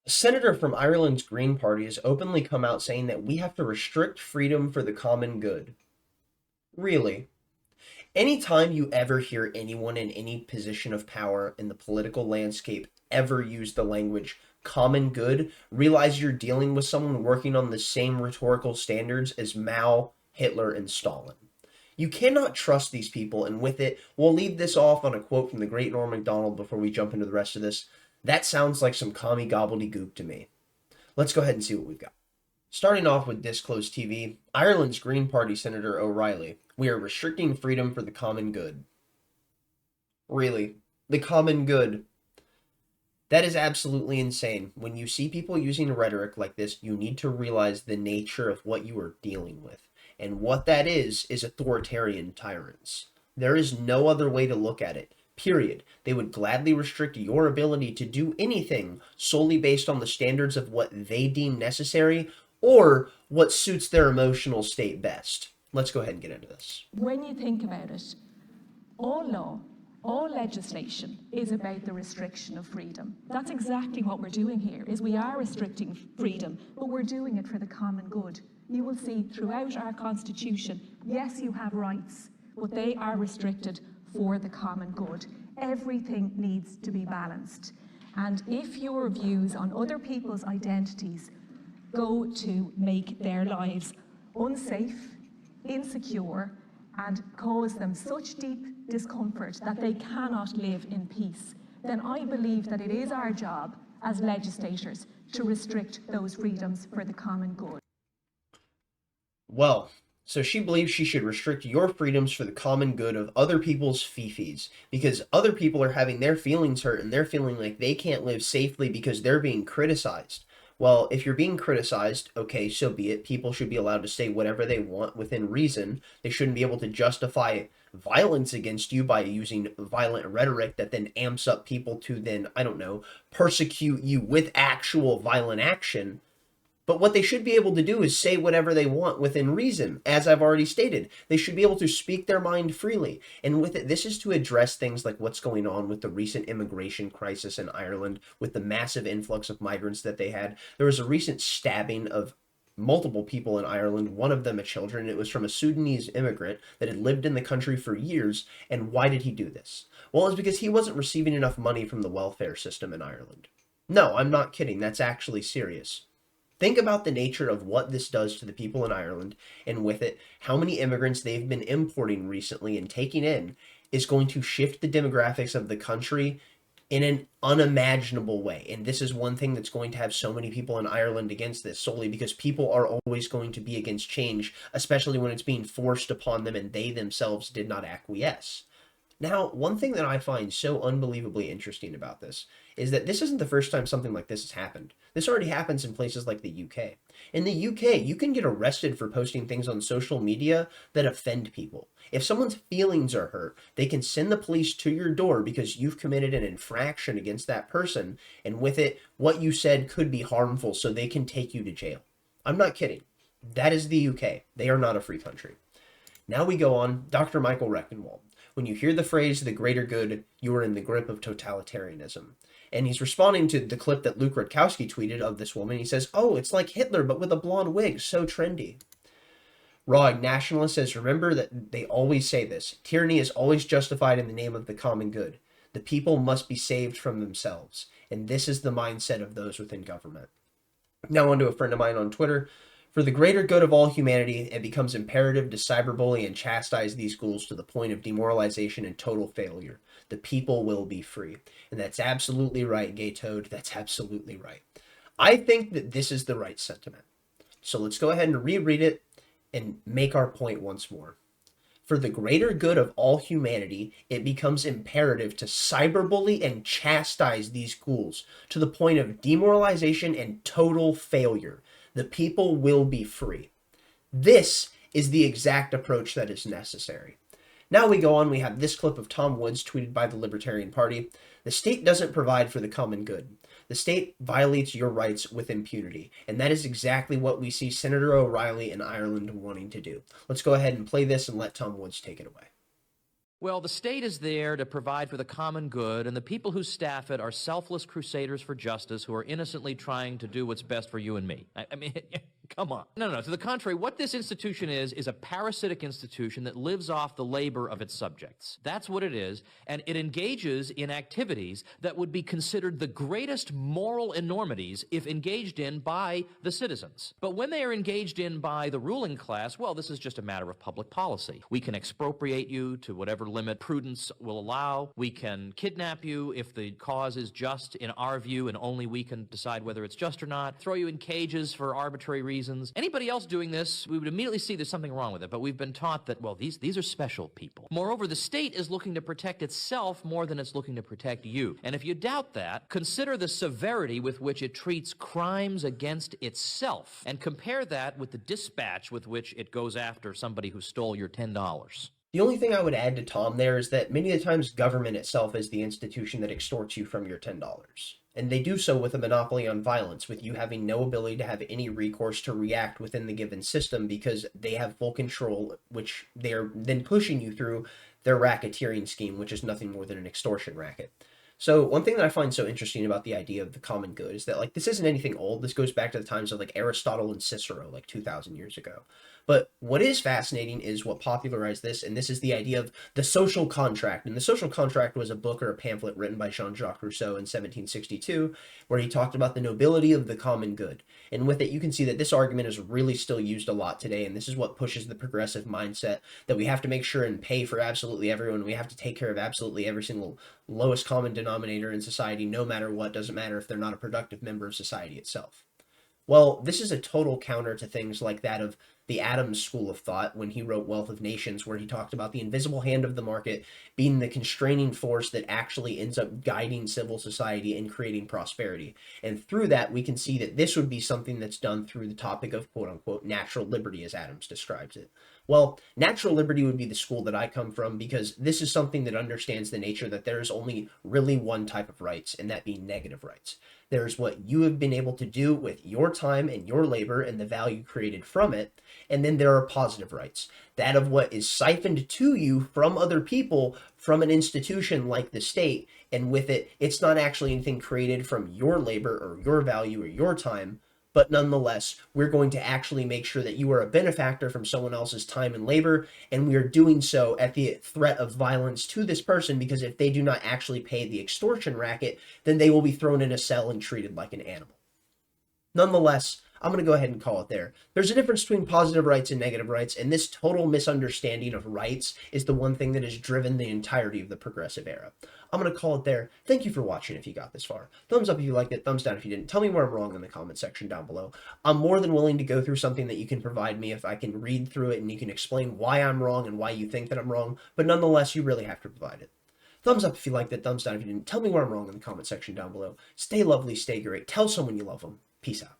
A senator from Ireland's Green Party has openly come out saying that we have to restrict freedom for the common good. Really? Anytime you ever hear anyone in any position of power in the political landscape ever use the language common good, realize you're dealing with someone working on the same rhetorical standards as Mao, Hitler, and Stalin. You cannot trust these people, and with it, we'll leave this off on a quote from the great Norm Macdonald before we jump into the rest of this. That sounds like some commie gobbledygook to me. Let's go ahead and see what we've got. Starting off with Disclosed TV, Ireland's Green Party Senator O'Reilly. We are restricting freedom for the common good. Really? The common good. That is absolutely insane. When you see people using rhetoric like this, you need to realize the nature of what you are dealing with. And what that is authoritarian tyrants. There is no other way to look at it. Period. They would gladly restrict your ability to do anything solely based on the standards of what they deem necessary or what suits their emotional state best. Let's go ahead and get into this. When you think about it, all law, all legislation is about the restriction of freedom. That's exactly what we're doing here, is we are restricting freedom, but we're doing it for the common good. You will see throughout our constitution, yes, you have rights, but they are restricted for the common good. Everything needs to be balanced. And if your views on other people's identities go to make their lives unsafe, insecure, and cause them such deep discomfort that they cannot live in peace, then I believe that it is our job as legislators to restrict those freedoms for the common good. Well, so she believes she should restrict your freedoms for the common good of other people's fifis because other people are having their feelings hurt and they're feeling like they can't live safely because they're being criticized. Well, if you're being criticized, okay, so be it. People should be allowed to say whatever they want within reason. They shouldn't be able to justify violence against you by using violent rhetoric that then amps up people to then, I don't know, persecute you with actual violent action. But what they should be able to do is say whatever they want within reason. As I've already stated, they should be able to speak their mind freely. And with it, this is to address things like what's going on with the recent immigration crisis in Ireland, with the massive influx of migrants that they had. There was a recent stabbing of multiple people in Ireland, one of them a children. It was from a Sudanese immigrant that had lived in the country for years. And why did he do this? Well, it's because he wasn't receiving enough money from the welfare system in Ireland. No, I'm not kidding. That's actually serious. Think about the nature of what this does to the people in Ireland, and with it, how many immigrants they've been importing recently and taking in is going to shift the demographics of the country in an unimaginable way. And this is one thing that's going to have so many people in Ireland against this, solely because people are always going to be against change, especially when it's being forced upon them and they themselves did not acquiesce. Now, one thing that I find so unbelievably interesting about this is that this isn't the first time something like this has happened. This already happens in places like the UK. In the UK, you can get arrested for posting things on social media that offend people. If someone's feelings are hurt, they can send the police to your door because you've committed an infraction against that person, and with it, what you said could be harmful, so they can take you to jail. I'm not kidding. That is the UK. They are not a free country. Now we go on, Dr. Michael Rectenwald. When you hear the phrase the greater good, you are in the grip of totalitarianism. And he's responding to the clip that Luke Rutkowski tweeted of this woman. He says, oh, it's like Hitler, but with a blonde wig, so trendy. Raw Nationalist says, remember that they always say this. Tyranny is always justified in the name of the common good. The people must be saved from themselves. And this is the mindset of those within government. Now on to a friend of mine on Twitter. For the greater good of all humanity, it becomes imperative to cyberbully and chastise these ghouls to the point of demoralization and total failure. The people will be free. And that's absolutely right, Gay Toad. That's absolutely right. I think that this is the right sentiment. So let's go ahead and reread it and make our point once more. For the greater good of all humanity, it becomes imperative to cyberbully and chastise these ghouls to the point of demoralization and total failure. The people will be free. This is the exact approach that is necessary. Now we go on, we have this clip of Tom Woods tweeted by the Libertarian Party. The state doesn't provide for the common good. The state violates your rights with impunity. And that is exactly what we see Senator O'Reilly in Ireland wanting to do. Let's go ahead and play this and let Tom Woods take it away. Well, the state is there to provide for the common good, and the people who staff it are selfless crusaders for justice who are innocently trying to do what's best for you and me. I mean, come on. No. To the contrary, what this institution is a parasitic institution that lives off the labor of its subjects. That's what it is, and it engages in activities that would be considered the greatest moral enormities if engaged in by the citizens. But when they are engaged in by the ruling class, well, this is just a matter of public policy. We can expropriate you to whatever limit prudence will allow. We can kidnap you if the cause is just in our view, and only we can decide whether it's just or not. Throw you in cages for arbitrary reasons. Anybody else doing this, we would immediately see there's something wrong with it, but we've been taught that, well, these are special people. Moreover, the state is looking to protect itself more than it's looking to protect you. And if you doubt that, consider the severity with which it treats crimes against itself, and compare that with the dispatch with which it goes after somebody who stole your $10. The only thing I would add to Tom there is that many of the times government itself is the institution that extorts you from your $10. And they do so with a monopoly on violence, with you having no ability to have any recourse to react within the given system because they have full control, which they are then pushing you through their racketeering scheme, which is nothing more than an extortion racket. So one thing that I find so interesting about the idea of the common good is that, like, this isn't anything old. This goes back to the times of, like, Aristotle and Cicero, like 2,000 years ago. But what is fascinating is what popularized this, and this is the idea of the social contract. And the social contract was a book or a pamphlet written by Jean-Jacques Rousseau in 1762, where he talked about the nobility of the common good. And with it, you can see that this argument is really still used a lot today, and this is what pushes the progressive mindset that we have to make sure and pay for absolutely everyone. We have to take care of absolutely every single lowest common denominator in society, no matter what. Doesn't matter if they're not a productive member of society itself. Well, this is a total counter to things like that of the Adams school of thought when he wrote Wealth of Nations, where he talked about the invisible hand of the market being the constraining force that actually ends up guiding civil society and creating prosperity. And through that, we can see that this would be something that's done through the topic of quote-unquote natural liberty, as Adams describes it. Well, natural liberty would be the school that I come from, because this is something that understands the nature that there is only really one type of rights, and that being negative rights. There's what you have been able to do with your time and your labor and the value created from it. And then there are positive rights, that of what is siphoned to you from other people, from an institution like the state. And with it, it's not actually anything created from your labor or your value or your time, but nonetheless, we're going to actually make sure that you are a benefactor from someone else's time and labor, and we are doing so at the threat of violence to this person, because if they do not actually pay the extortion racket, then they will be thrown in a cell and treated like an animal. Nonetheless, I'm going to go ahead and call it there. There's a difference between positive rights and negative rights, and this total misunderstanding of rights is the one thing that has driven the entirety of the progressive era. I'm going to call it there. Thank you for watching if you got this far. Thumbs up if you liked it, thumbs down if you didn't. Tell me where I'm wrong in the comment section down below. I'm more than willing to go through something that you can provide me if I can read through it and you can explain why I'm wrong and why you think that I'm wrong, but nonetheless, you really have to provide it. Thumbs up if you liked it, thumbs down if you didn't. Tell me where I'm wrong in the comment section down below. Stay lovely, stay great. Tell someone you love them. Peace out.